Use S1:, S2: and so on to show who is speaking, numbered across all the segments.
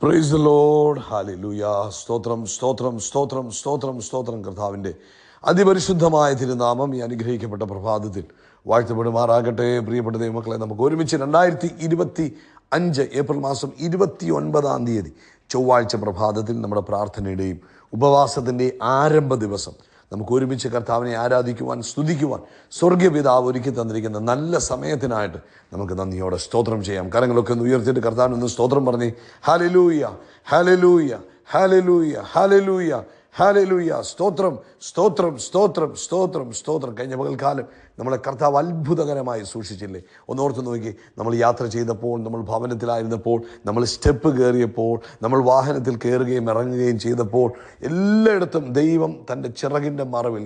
S1: Praise the Lord. Hallelujah. സ്തോത്രം സ്തോത്രം സ്തോത്രം സ്തോത്രം സ്തോത്രം. കർത്താവിൻ്റെ അതിപരിശുദ്ധമായ തിരുനാമം ഈ അനുഗ്രഹിക്കപ്പെട്ട പ്രഭാതത്തിൽ വാഴ്ത്തപ്പെടുമാറാകട്ടെ. പ്രിയപ്പെട്ട ദൈവമക്കളെ, നമുക്ക് ഒരുമിച്ച് 2025 ഏപ്രിൽ മാസം 29 ചൊവ്വാഴ്ച പ്രഭാതത്തിൽ നമ്മുടെ പ്രാർത്ഥനയുടെയും ഉപവാസത്തിൻ്റെ ആരംഭ ദിവസം നമുക്ക് ഒരുമിച്ച് കർത്താവിനെ ആരാധിക്കുവാൻ, സ്തുതിക്കുവാൻ സ്വർഗീയ പിതാവ് ഒരുക്കി തന്നിരിക്കുന്ന നല്ല സമയത്തിനായിട്ട് നമുക്ക് നന്ദിയോടെ സ്തോത്രം ചെയ്യാം. കരങ്ങളൊക്കെ ഒന്ന് ഉയർത്തിയിട്ട് കർത്താവിനൊന്ന് സ്തോത്രം പറഞ്ഞ് hallelujah hallelujah hallelujah hallelujah hallelujah. സ്തോത്രം സ്തോത്രം സ്തോത്രം സ്തോത്രം സ്തോത്രം. കഴിഞ്ഞ പകൽക്കാലം നമ്മളെ കർത്താവ് അത്ഭുതകരമായി സൂക്ഷിച്ചില്ലേ? ഒന്നോർത്ത് നോക്കി. നമ്മൾ യാത്ര ചെയ്തപ്പോൾ, നമ്മൾ ഭവനത്തിലായിരുന്നപ്പോൾ, നമ്മൾ സ്റ്റെപ്പ് കയറിയപ്പോൾ, നമ്മൾ വാഹനത്തിൽ കയറുകയും ഇറങ്ങുകയും ചെയ്തപ്പോൾ എല്ലായിടത്തും ദൈവം തൻ്റെ ചിറകിൻ്റെ മറവിൽ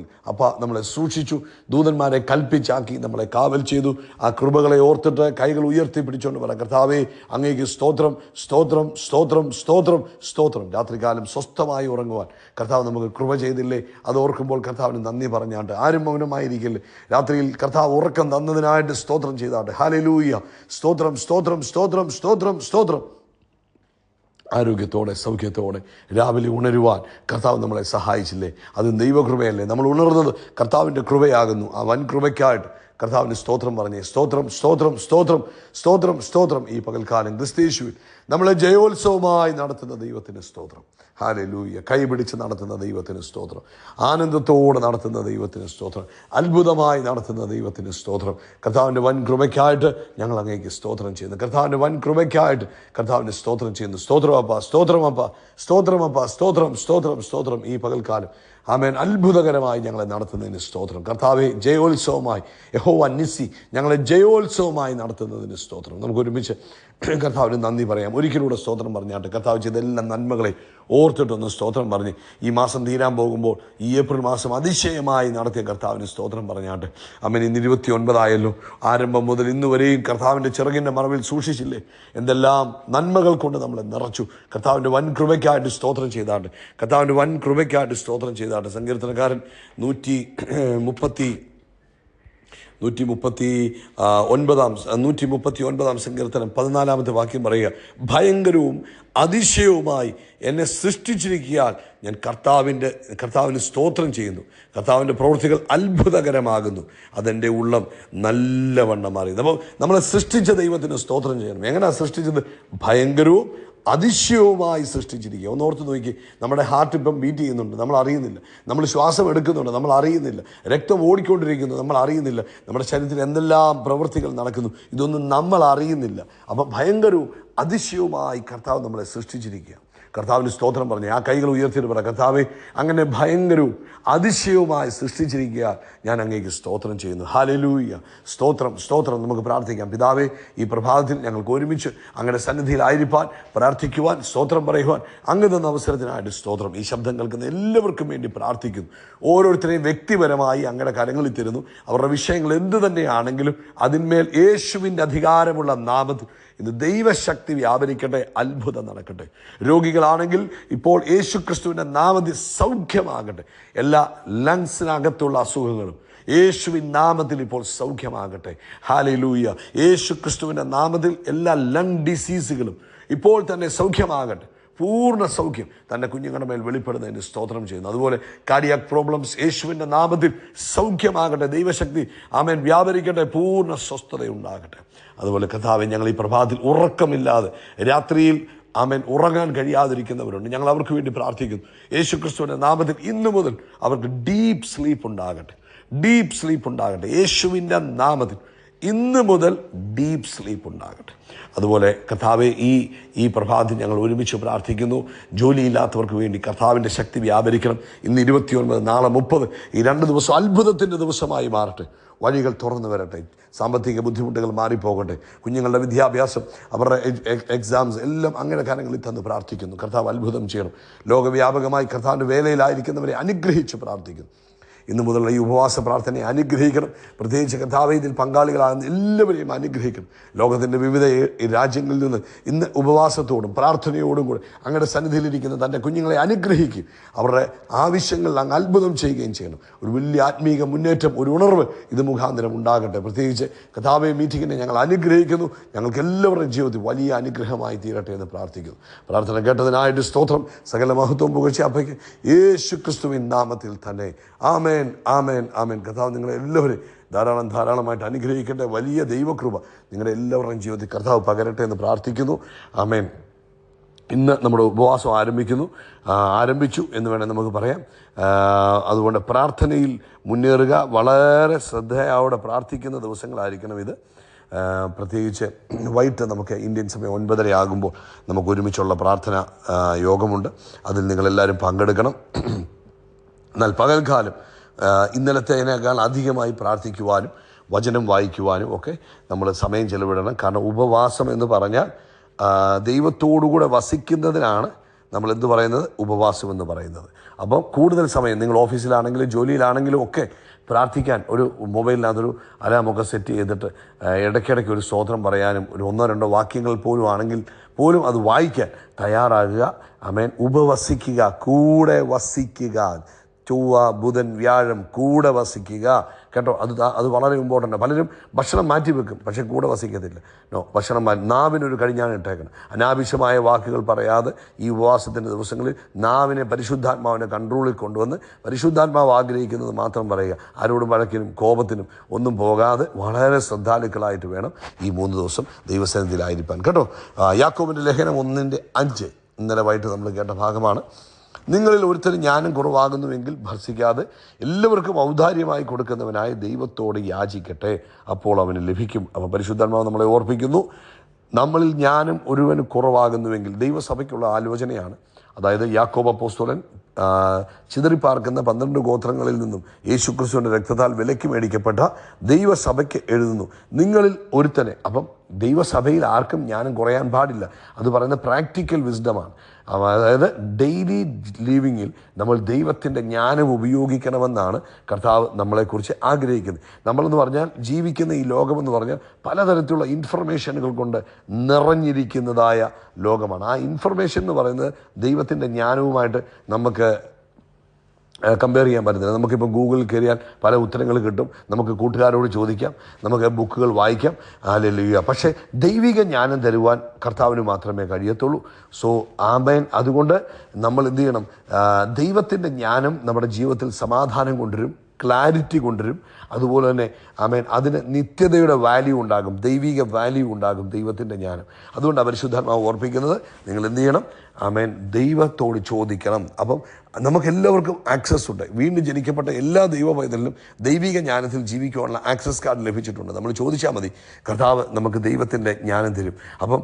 S1: നമ്മളെ സൂക്ഷിച്ചു. ദൂതന്മാരെ കൽപ്പിച്ചാക്കി നമ്മളെ കാവൽ ചെയ്തു. ആ കൃപകളെ ഓർത്തിട്ട് കൈകൾ ഉയർത്തി പിടിച്ചുകൊണ്ട് പറ, കർത്താവേ അങ്ങേക്ക് സ്തോത്രം സ്തോത്രം സ്തോത്രം സ്തോത്രം സ്തോത്രം. രാത്രികാലം സ്വസ്ഥമായി ഉറങ്ങുവാൻ കർത്താവ് നമുക്ക് കൃപ ചെയ്തില്ലേ? അത് ഓർക്കുമ്പോൾ കർത്താവിന് നന്ദി പറഞ്ഞാണ്ട് ആരും മൗനമായിരിക്കില്ല. രാത്രിയിൽ കർത്താവ് ഉറക്കം തന്നതിനായിട്ട് സ്തോത്രം ചെയ്താട്ടെ. ഹല്ലേലൂയ. സ്തോത്രം സ്തോത്രം സ്തോത്രം സ്തോത്രം സ്തോത്രം. ആരോഗ്യത്തോടെ സൗഖ്യത്തോടെ രാവിലെ ഉണരുവാൻ കർത്താവ് നമ്മളെ സഹായിച്ചില്ലേ? അത് ദൈവകൃപയല്ലേ? നമ്മൾ ഉണർന്നത് കർത്താവിൻ്റെ കൃപയാകുന്നു. ആ വൻ കൃപയ്ക്കായിട്ട് കർത്താവിന് സ്തോത്രം പറഞ്ഞേ. സ്തോത്രം സ്തോത്രം സ്തോത്രം സ്തോത്രം സ്തോത്രം. ഈ പകൽക്കാലം ക്രിസ്തയേശുവിൽ നമ്മളെ ജയോത്സവമായി നടത്തുന്ന ദൈവത്തിന് സ്തോത്രം. ഹല്ലേലൂയ. കൈപിടിച്ച് നടത്തുന്ന ദൈവത്തിന് സ്തോത്രം. ആനന്ദത്തോടെ നടത്തുന്ന ദൈവത്തിന് സ്തോത്രം. അത്ഭുതമായി നടത്തുന്ന ദൈവത്തിന് സ്തോത്രം. കർത്താവിൻ്റെ വൻ കൃപയ്ക്കായിട്ട് ഞങ്ങൾ അങ്ങേക്ക് സ്തോത്രം ചെയ്യുന്നു. കർത്താവിൻ്റെ വൻ കൃപയ്ക്കായിട്ട് കർത്താവിന് സ്തോത്രം ചെയ്യുന്നു. സ്തോത്രമപ്പ സ്തോത്രമപ്പ സ്തോത്രമപ്പ സ്തോത്രം സ്തോത്രം സ്തോത്രം. ഈ പകൽക്കാലം ആമേൻ അത്ഭുതകരമായി ഞങ്ങളെ നടത്തുന്നതിന് സ്തോത്രം. കർത്താവെ ജയോത്സവമായി, യഹോവ നിസ്സി ഞങ്ങളെ ജയോത്സവമായി നടത്തുന്നതിന് സ്തോത്രം. നമുക്ക് ഒരുമിച്ച് കർത്താവിന് നന്ദി പറയാം. ഒരിക്കലൂടെ സ്തോത്രം പറഞ്ഞാട്ട് കർത്താവ് ചെയ്ത എല്ലാ നന്മകളെ ഓർത്തിട്ടൊന്ന് സ്തോത്രം പറഞ്ഞ് ഈ മാസം തീരാൻ പോകുമ്പോൾ, ഈ ഏപ്രിൽ മാസം അതിശയമായി നടത്തിയ കർത്താവിന് സ്തോത്രം പറഞ്ഞാട്ട് അമ്മൻ ഇന്ന് 29 ആരംഭം മുതൽ ഇന്ന് വരെയും കർത്താവിൻ്റെ ചിറകിൻ്റെ മറവിൽ സൂക്ഷിച്ചില്ലേ? എന്തെല്ലാം നന്മകൾ കൊണ്ട് നമ്മളെ നിറച്ചു. കർത്താവിൻ്റെ വൻ കൃപയ്ക്കായിട്ട് സ്തോത്രം ചെയ്താട്ട്, കർത്താവിൻ്റെ വൻ കൃപയ്ക്കായിട്ട് സ്തോത്രം ചെയ്താട്ട്. സങ്കീർത്തനക്കാരൻ 139 സങ്കീർത്തനം 14 വാക്യം പറയുക, ഭയങ്കരവും അതിശയവുമായി എന്നെ സൃഷ്ടിച്ചിരിക്കാൻ ഞാൻ കർത്താവിന് സ്തോത്രം ചെയ്യുന്നു. കർത്താവിൻ്റെ പ്രവൃത്തികൾ അത്ഭുതകരമാകുന്നു, അതെൻ്റെ ഉള്ളം നല്ലവണ്ണം അറിയുന്നു. അപ്പോൾ നമ്മളെ സൃഷ്ടിച്ച ദൈവത്തിന് സ്തോത്രം ചെയ്യണം. എങ്ങനെയാണ് സൃഷ്ടിച്ചത്? ഭയങ്കരവും അതിശയവുമായി സൃഷ്ടിച്ചിരിക്കുക. ഒന്നോർത്ത് നോക്കി. നമ്മുടെ ഹാർട്ട് ഇപ്പം ബീറ്റ് ചെയ്യുന്നുണ്ട്, നമ്മൾ അറിയുന്നില്ല. നമ്മൾ ശ്വാസം എടുക്കുന്നുണ്ട്, നമ്മൾ അറിയുന്നില്ല. രക്തം ഓടിക്കൊണ്ടിരിക്കുന്നു, നമ്മൾ അറിയുന്നില്ല. നമ്മുടെ ശരീരത്തിൽ എന്തെല്ലാം പ്രവൃത്തികൾ നടക്കുന്നു, ഇതൊന്നും നമ്മൾ അറിയുന്നില്ല. അപ്പം ഭയങ്കരവും അതിശയവുമായി കർത്താവ് നമ്മളെ സൃഷ്ടിച്ചിരിക്കുക. കർത്താവിന് സ്തോത്രം പറഞ്ഞ് ആ കൈകൾ ഉയർത്തിയിട്ട് പറ, കർത്താവേ അങ്ങനെ ഭയങ്കരവും അതിശയവുമായി സൃഷ്ടിച്ചിരിക്കുക ഞാൻ അങ്ങേക്ക് സ്തോത്രം ചെയ്യുന്നു. ഹല്ലേലൂയ. സ്തോത്രം സ്തോത്രം. നമുക്ക് പ്രാർത്ഥിക്കാം. പിതാവേ, ഈ പ്രഭാതത്തിൽ ഞങ്ങൾക്ക് ഒരുമിച്ച് അങ്ങയുടെ സന്നിധിയിലായിരിക്കാൻ, പ്രാർത്ഥിക്കുവാൻ, സ്തോത്രം പറയുവാൻ അങ്ങ് തന്ന അവസരത്തിനായിട്ട് സ്തോത്രം. ഈ ശബ്ദം കേൾക്കുന്ന എല്ലാവർക്കും വേണ്ടി പ്രാർത്ഥിക്കുന്നു. ഓരോരുത്തരെയും വ്യക്തിപരമായി അങ്ങയുടെ കരങ്ങളിൽ തരുന്നു. അവരുടെ വിഷയങ്ങൾ എന്തു തന്നെയാണെങ്കിലും അതിന്മേൽ യേശുവിൻ്റെ അധികാരമുള്ള നാമത്തിൽ ഇന്ന് ദൈവശക്തി വ്യാപരിക്കട്ടെ, അത്ഭുതം നടക്കട്ടെ. രോഗികളാണെങ്കിൽ ഇപ്പോൾ യേശു ക്രിസ്തുവിൻ്റെ നാമത്തിൽ സൗഖ്യമാകട്ടെ. എല്ലാ ലങ്സിനകത്തുള്ള അസുഖങ്ങളും യേശുവിൻ നാമത്തിൽ ഇപ്പോൾ സൗഖ്യമാകട്ടെ. ഹല്ലേലൂയ. യേശു ക്രിസ്തുവിൻ്റെ നാമത്തിൽ എല്ലാ ലങ് ഡിസീസുകളും ഇപ്പോൾ തന്നെ സൗഖ്യമാകട്ടെ. പൂർണ്ണ സൗഖ്യം തൻ്റെ കുഞ്ഞുങ്ങളുടെ മേൽ വെളിപ്പെടുന്നതിന് സ്തോത്രം ചെയ്യുന്നു. അതുപോലെ കാർഡിയാക് പ്രോബ്ലംസ് യേശുവിൻ്റെ നാമത്തിൽ സൗഖ്യമാകട്ടെ. ദൈവശക്തി ആമേൻ വ്യാപരിക്കട്ടെ. പൂർണ്ണ സ്വസ്ഥതയുണ്ടാകട്ടെ. അതുപോലെ കർത്താവേ, ഞങ്ങൾ ഈ പ്രഭാതത്തിൽ ഉറക്കമില്ലാതെ രാത്രിയിൽ ആമേൻ ഉറങ്ങാൻ കഴിയാതിരിക്കുന്നവരുണ്ട്. ഞങ്ങൾ അവർക്ക് വേണ്ടി പ്രാർത്ഥിക്കുന്നു. യേശു ക്രിസ്തുവിൻ്റെ നാമത്തിൽ ഇന്നു മുതൽ അവർക്ക് ഡീപ്പ് സ്ലീപ്പ് ഉണ്ടാകട്ടെ. ഡീപ്പ് സ്ലീപ്പ് ഉണ്ടാകട്ടെ. യേശുവിൻ്റെ നാമത്തിൽ ഇന്ന് മുതൽ ഡീപ്പ് സ്ലീപ്പ് ഉണ്ടാകട്ടെ. അതുപോലെ കർത്താവെ, ഈ പ്രഭാതത്തിൽ ഞങ്ങൾ ഒരുമിച്ച് പ്രാർത്ഥിക്കുന്നു. ജോലിയില്ലാത്തവർക്ക് വേണ്ടി കർത്താവിൻ്റെ ശക്തി വ്യാപരിക്കണം. ഇന്ന് 29, നാളെ 30, ഈ 2 ദിവസം അത്ഭുതത്തിൻ്റെ ദിവസമായി മാറട്ടെ. വഴികൾ തുറന്നു വരട്ടെ. സാമ്പത്തിക ബുദ്ധിമുട്ടുകൾ മാറിപ്പോകട്ടെ. കുഞ്ഞുങ്ങളുടെ വിദ്യാഭ്യാസം, അവരുടെ എക്സാംസ് എല്ലാം അങ്ങനെ കാര്യങ്ങളിൽ തന്ന് പ്രാർത്ഥിക്കുന്നു. കർത്താവ് അത്ഭുതം ചെയ്യണം. ലോകവ്യാപകമായി കർത്താവിൻ്റെ വേലയിലായിരിക്കുന്നവരെ അനുഗ്രഹിച്ച് പ്രാർത്ഥിക്കുന്നു. ഇന്ന് മുതലുള്ള ഈ ഉപവാസ പ്രാർത്ഥനയെ അനുഗ്രഹിക്കണം. പ്രത്യേകിച്ച് കർത്താവേ ഇതിൽ പങ്കാളികളാകുന്ന എല്ലാവരെയും അനുഗ്രഹിക്കണം. ലോകത്തിൻ്റെ വിവിധ രാജ്യങ്ങളിൽ നിന്ന് ഇന്ന് ഉപവാസത്തോടും പ്രാർത്ഥനയോടും കൂടെ അങ്ങയുടെ സന്നിധിയിലിരിക്കുന്ന തൻ്റെ കുഞ്ഞുങ്ങളെ അനുഗ്രഹിക്കും. അവരുടെ ആവശ്യങ്ങളിൽ അങ്ങ് അത്ഭുതം ചെയ്യുകയും ചെയ്യണം. ഒരു വലിയ ആത്മീക മുന്നേറ്റം, ഒരു ഉണർവ് ഇത് മുഖാന്തരം ഉണ്ടാകട്ടെ. പ്രത്യേകിച്ച് കർത്താവേ മീറ്റിങ്ങിനെ ഞങ്ങൾ അനുഗ്രഹിക്കുന്നു. ഞങ്ങൾക്ക് എല്ലാവരുടെയും ജീവിതത്തിൽ വലിയ അനുഗ്രഹമായി തീരട്ടെ എന്ന് പ്രാർത്ഥിക്കുന്നു. പ്രാർത്ഥന കേട്ടതിനായിട്ട് സ്തോത്രം. സകല മഹത്വവും പുകഴ്ച അപ്പയ്ക്ക് യേശു ക്രിസ്തുവിൻ നാമത്തിൽ തന്നെ. ആമേൻ, ആമേൻ, ആമേൻ. കർത്താവ് നിങ്ങളെ എല്ലാവരും ധാരാളമായിട്ട് അനുഗ്രഹിക്കട്ടെ. വലിയ ദൈവകൃപ നിങ്ങളുടെ എല്ലാവരുടെയും ജീവിതത്തിൽ കർത്താവ് പകരട്ടെ എന്ന് പ്രാർത്ഥിക്കുന്നു. ആമേൻ. ഇന്ന് നമ്മുടെ ഉപവാസം ആരംഭിച്ചു എന്ന് വേണേൽ നമുക്ക് പറയാം. അതുകൊണ്ട് പ്രാർത്ഥനയിൽ മുന്നേറുക. വളരെ ശ്രദ്ധയോടെ പ്രാർത്ഥിക്കുന്ന ദിവസങ്ങളായിരിക്കണം ഇത്. പ്രത്യേകിച്ച് വൈകിട്ട് നമുക്ക് ഇന്ത്യൻ സമയം 9:30 ആകുമ്പോൾ നമുക്ക് ഒരുമിച്ചുള്ള പ്രാർത്ഥന യോഗമുണ്ട്. അതിൽ നിങ്ങളെല്ലാവരും പങ്കെടുക്കണം. എന്നാൽ പകൽക്കാലം ഇന്നലത്തേനേക്കാൾ അധികമായി പ്രാർത്ഥിക്കുവാനും വചനം വായിക്കുവാനും ഒക്കെ നമ്മൾ സമയം ചെലവിടണം. കാരണം ഉപവാസം എന്ന് പറഞ്ഞാൽ ദൈവത്തോടുകൂടെ വസിക്കുന്നതിനാണ് നമ്മൾ എന്ത് പറയുന്നത്, ഉപവാസം എന്ന് പറയുന്നത്. അപ്പം കൂടുതൽ സമയം നിങ്ങൾ ഓഫീസിലാണെങ്കിലും ജോലിയിലാണെങ്കിലും ഒക്കെ പ്രാർത്ഥിക്കാൻ ഒരു മൊബൈലിനകത്തൊരു അലാമൊക്കെ സെറ്റ് ചെയ്തിട്ട് ഇടയ്ക്കിടയ്ക്ക് ഒരു സ്തോത്രം പറയാനും ഒരു 1-2 വാക്യങ്ങൾ പോലും ആണെങ്കിൽ പോലും അത് വായിക്കാൻ തയ്യാറാകുക. ആമേൻ. ഉപവസിക്കുക, കൂടെ വസിക്കുക. ചൊവ്വ, ബുധൻ, വ്യാഴം കൂടെ വസിക്കുക. കേട്ടോ, അത് വളരെ ഇമ്പോർട്ടൻ്റ്. പലരും ഭക്ഷണം മാറ്റി വെക്കും, പക്ഷേ കൂടെ വസിക്കത്തില്ല. ഭക്ഷണം നാവിനൊരു കടിഞ്ഞാണ് ഇട്ടേക്കണം. അനാവശ്യമായ വാക്കുകൾ പറയാതെ ഈ ഉപവാസത്തിൻ്റെ ദിവസങ്ങളിൽ നാവിനെ പരിശുദ്ധാത്മാവിനെ കൺട്രോളിൽ കൊണ്ടുവന്ന് പരിശുദ്ധാത്മാവ് ആഗ്രഹിക്കുന്നത് മാത്രം പറയുക. ആരോടും വഴക്കിനും കോപത്തിനും ഒന്നും പോകാതെ വളരെ ശ്രദ്ധാലുക്കളായിട്ട് വേണം ഈ 3 ദിവസം ദൈവസന്നിധിയിലായിരിക്കാൻ. കേട്ടോ, യാക്കോബിൻ്റെ ലേഖനം 1:5 ഇന്നലെ വൈകിട്ട് നമ്മൾ കേട്ട ഭാഗമാണ്. നിങ്ങളിൽ ഒരുത്തരും ജ്ഞാനം കുറവാകുന്നുവെങ്കിൽ ഭർഷിക്കാതെ എല്ലാവർക്കും ഔദാര്യമായി കൊടുക്കുന്നവനായ ദൈവത്തോട് യാചിക്കട്ടെ, അപ്പോൾ അവന് ലഭിക്കും. അപ്പോൾ പരിശുദ്ധാത്മാവ് നമ്മളെ ഓർപ്പിക്കുന്നു, നമ്മളിൽ ജ്ഞാനം ഒരുവന് കുറവാകുന്നുവെങ്കിൽ, ദൈവസഭയ്ക്കുള്ള ആലോചനയാണ്. അതായത് യാക്കോബ് അപ്പോസ്തലൻ ചിതറിപ്പാർക്കുന്ന 12 ഗോത്രങ്ങളിൽ നിന്നും യേശുക്രിസ്തുവിൻ്റെ രക്തത്താൽ വിലയ്ക്ക് മേടിക്കപ്പെട്ട ദൈവസഭയ്ക്ക് എഴുതുന്നു, നിങ്ങളിൽ ഒരുത്തനെ. അപ്പം ദൈവസഭയിൽ ആർക്കും ജ്ഞാനം കുറയാൻ പാടില്ല. അത് പറയുന്ന പ്രാക്ടിക്കൽ വിസ്ഡമാണ്. അതായത് ഡെയിലി ലിവിങ്ങിൽ നമ്മൾ ദൈവത്തിൻ്റെ ജ്ഞാനം ഉപയോഗിക്കണമെന്നാണ് കർത്താവ് നമ്മളെക്കുറിച്ച് ആഗ്രഹിക്കുന്നത്. നമ്മളെന്ന് പറഞ്ഞാൽ ജീവിക്കുന്ന ഈ ലോകമെന്ന് പറഞ്ഞാൽ പലതരത്തിലുള്ള ഇൻഫർമേഷനുകൾ കൊണ്ട് നിറഞ്ഞിരിക്കുന്നതായ ലോകമാണ്. ആ ഇൻഫർമേഷൻ എന്ന് പറയുന്നത് ദൈവത്തിൻ്റെ ജ്ഞാനവുമായിട്ട് നമുക്ക് കമ്പയർ ചെയ്യാൻ പറ്റത്തില്ല. നമുക്കിപ്പോൾ ഗൂഗിളിൽ കയറിയാൽ പല ഉത്തരങ്ങൾ കിട്ടും. നമുക്ക് കൂട്ടുകാരോട് ചോദിക്കാം, നമുക്ക് ബുക്കുകൾ വായിക്കാം. ഹല്ലേലൂയ. പക്ഷേ ദൈവിക ജ്ഞാനം തരുവാൻ കർത്താവിന് മാത്രമേ കഴിയത്തുള്ളൂ. സോ ആമേൻ. അതുകൊണ്ട് നമ്മൾ എന്ത് ചെയ്യണം? ദൈവത്തിൻ്റെ ജ്ഞാനം നമ്മുടെ ജീവിതത്തിൽ സമാധാനം കൊണ്ടുവരും, ക്ലാരിറ്റി കൊണ്ടുവരും. അതുപോലെ തന്നെ ആമേൻ, അതിന് നിത്യതയുടെ വാല്യൂ ഉണ്ടാകും, ദൈവിക വാല്യൂ ഉണ്ടാകും ദൈവത്തിൻ്റെ ജ്ഞാനം. അതുകൊണ്ട് പരിശുദ്ധാത്മാവ് ഓർപ്പിക്കുന്നത്, നിങ്ങൾ എന്ത് ചെയ്യണം? ആമേൻ, ദൈവത്തോട് ചോദിക്കണം. അപ്പം നമുക്കെല്ലാവർക്കും ആക്സസ് ഉണ്ട്. വീണ്ടും ജനിക്കപ്പെട്ട എല്ലാ ദൈവ പൈതലിനും ദൈവിക ജ്ഞാനത്തിൽ ജീവിക്കുവാനുള്ള ആക്സസ് കാർഡ് ലഭിച്ചിട്ടുണ്ട്. നമ്മൾ ചോദിച്ചാൽ മതി, കർത്താവ് നമുക്ക് ദൈവത്തിൻ്റെ ജ്ഞാനം തരും. അപ്പം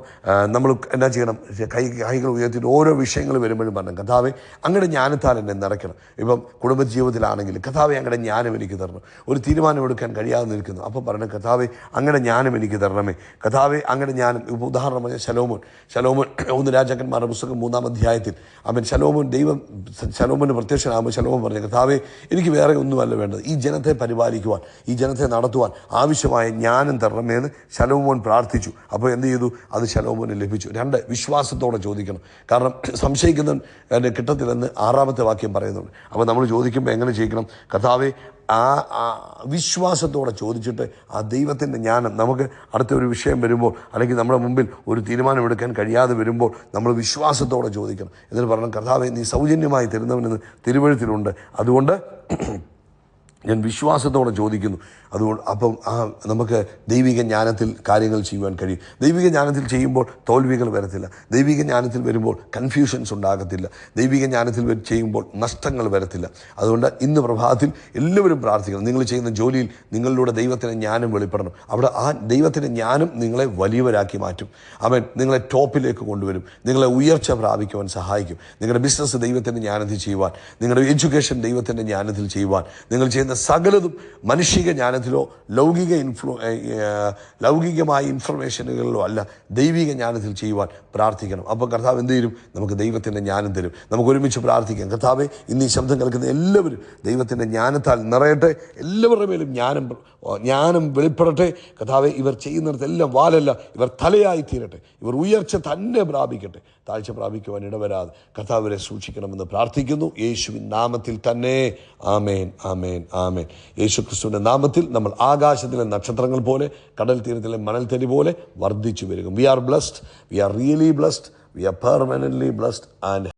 S1: നമ്മൾ എന്നാ ചെയ്യണം? കൈകൾ ഉയർത്തിയിട്ട് ഓരോ വിഷയങ്ങൾ വരുമ്പോഴും പറഞ്ഞു, കർത്താവെ അങ്ങയുടെ ജ്ഞാനത്താൽ എന്നെ നിറയ്ക്കണം. ഇപ്പം കുടുംബജീവിതത്തിലാണെങ്കിൽ കർത്താവെ അങ്ങയുടെ ജ്ഞാനം എനിക്ക് തരണം. ഒരു തീരുമാനമെടുക്കാൻ കഴിയാതെ നിൽക്കുന്നു, അപ്പം പറയണം, കർത്താവെ അങ്ങയുടെ ജ്ഞാനം എനിക്ക് തരണമേ. കർത്താവെ അങ്ങയുടെ ജ്ഞാനം. ഇപ്പോൾ ഉദാഹരണം പറഞ്ഞാൽ ശലോമോൻ 1 രാജാക്കന്മാരുടെ പുസ്തകം 3-ാം അധ്യായത്തിൽ അവൻ ശലോമോന് പ്രത്യക്ഷനാകുമ്പോൾ ശലോമോൻ പറഞ്ഞു, കർത്താവേ എനിക്ക് വേറെ ഒന്നുമല്ല വേണ്ടത്, ഈ ജനത്തെ പരിപാലിക്കുവാൻ, ഈ ജനത്തെ നടത്തുവാൻ ആവശ്യമായ ജ്ഞാനം തരണമേന്ന് ശലോമോൻ പ്രാർത്ഥിച്ചു. അപ്പോൾ എന്ത് ചെയ്തു? അത് ശലോമോന് ലഭിച്ചു. 2, വിശ്വാസത്തോടെ ചോദിക്കണം. കാരണം സംശയിക്കുന്നവൻ കിട്ടത്തില്ലെന്ന് 6-ാമത്തെ വാക്യം പറയുന്നുണ്ട്. അപ്പോൾ നമ്മൾ ചോദിക്കുമ്പോൾ എങ്ങനെ ചോദിക്കണം? കർത്താവേ വിശ്വാസത്തോടെ ചോദിച്ചിട്ട് ആ ദൈവത്തിൻ്റെ ജ്ഞാനം നമുക്ക് അടുത്ത ഒരു വിഷയം വരുമ്പോൾ, അല്ലെങ്കിൽ നമ്മുടെ മുമ്പിൽ ഒരു തീരുമാനമെടുക്കാൻ കഴിയാതെ വരുമ്പോൾ നമ്മൾ വിശ്വാസത്തോടെ ചോദിക്കണം. എന്നിട്ട് പറയണം, കർത്താവേ നീ സൗജന്യമായി തരുന്നവനെന്ന് തിരുവെഴുത്തിലുണ്ട്, അതുകൊണ്ട് ഞാൻ വിശ്വാസത്തോടെ ചോദിക്കുന്നു. അതുകൊണ്ട് അപ്പം നമുക്ക് ദൈവിക ജ്ഞാനത്തിൽ കാര്യങ്ങൾ ചെയ്യുവാൻ കഴിയും. ദൈവിക ജ്ഞാനത്തിൽ ചെയ്യുമ്പോൾ തോൽവികൾ വരത്തില്ല. ദൈവിക ജ്ഞാനത്തിൽ വരുമ്പോൾ കൺഫ്യൂഷൻസ് ഉണ്ടാകത്തില്ല. ദൈവിക ജ്ഞാനത്തിൽ ചെയ്യുമ്പോൾ നഷ്ടങ്ങൾ വരത്തില്ല. അതുകൊണ്ട് ഇന്ന് പ്രഭാതത്തിൽ എല്ലാവരും പ്രാർത്ഥിക്കണം. നിങ്ങൾ ചെയ്യുന്ന ജോലിയിൽ നിങ്ങളിലൂടെ ദൈവത്തിൻ്റെ ജ്ഞാനം വെളിപ്പെടണം. അവിടെ ആ ദൈവത്തിൻ്റെ ജ്ഞാനം നിങ്ങളെ വലിയവരാക്കി മാറ്റും. അവൻ നിങ്ങളെ ടോപ്പിലേക്ക് കൊണ്ടുവരും, നിങ്ങളെ ഉയർച്ച പ്രാപിക്കുവാൻ സഹായിക്കും. നിങ്ങളുടെ ബിസിനസ് ദൈവത്തിൻ്റെ ജ്ഞാനത്തിൽ ചെയ്യുവാൻ, നിങ്ങളുടെ എഡ്യൂക്കേഷൻ ദൈവത്തിൻ്റെ ജ്ഞാനത്തിൽ ചെയ്യുവാൻ, നിങ്ങൾ ചെയ്യുന്ന സകലതും മാനുഷിക ജ്ഞാനത്തിലോ ലൗകികമായ ഇൻഫർമേഷനുകളിലോ അല്ല, ദൈവിക ജ്ഞാനത്തിൽ ചെയ്യുവാൻ പ്രാർത്ഥിക്കണം. അപ്പോൾ കർത്താവ് എന്ത് തരും? നമുക്ക് ദൈവത്തിൻ്റെ ജ്ഞാനം തരും. നമുക്ക് ഒരുമിച്ച് പ്രാർത്ഥിക്കാം. കർത്താവെ, ഇന്ന് ഈ ശബ്ദം കേൾക്കുന്ന എല്ലാവരും ദൈവത്തിൻ്റെ ജ്ഞാനത്താൽ നിറയട്ടെ. എല്ലാവരുടെ മേലും ജ്ഞാനം വെളിപ്പെടട്ടെ. കർത്താവെ, ഇവർ ചെയ്യുന്നിടത്തെല്ലാം വാലല്ല, ഇവർ തലയായി തീരട്ടെ. ഇവർ ഉയർച്ച തന്നെ പ്രാപിക്കട്ടെ. താഴ്ച പ്രാപിക്കുവാൻ ഇടവരാതെ കർത്താവിനെ സൂക്ഷിക്കണമെന്ന് പ്രാർത്ഥിക്കുന്നു. യേശുവിൻ നാമത്തിൽ തന്നെ. ആമേൻ, ആമേൻ, ആമേൻ. യേശു ക്രിസ്തുവിൻ്റെ നാമത്തിൽ നമ്മൾ ആകാശത്തിലെ നക്ഷത്രങ്ങൾ പോലെ, കടൽ തീരത്തിലെ മണൽത്തരി പോലെ വർദ്ധിച്ചു വരിക. We are blessed. We are really blessed. We are permanently blessed and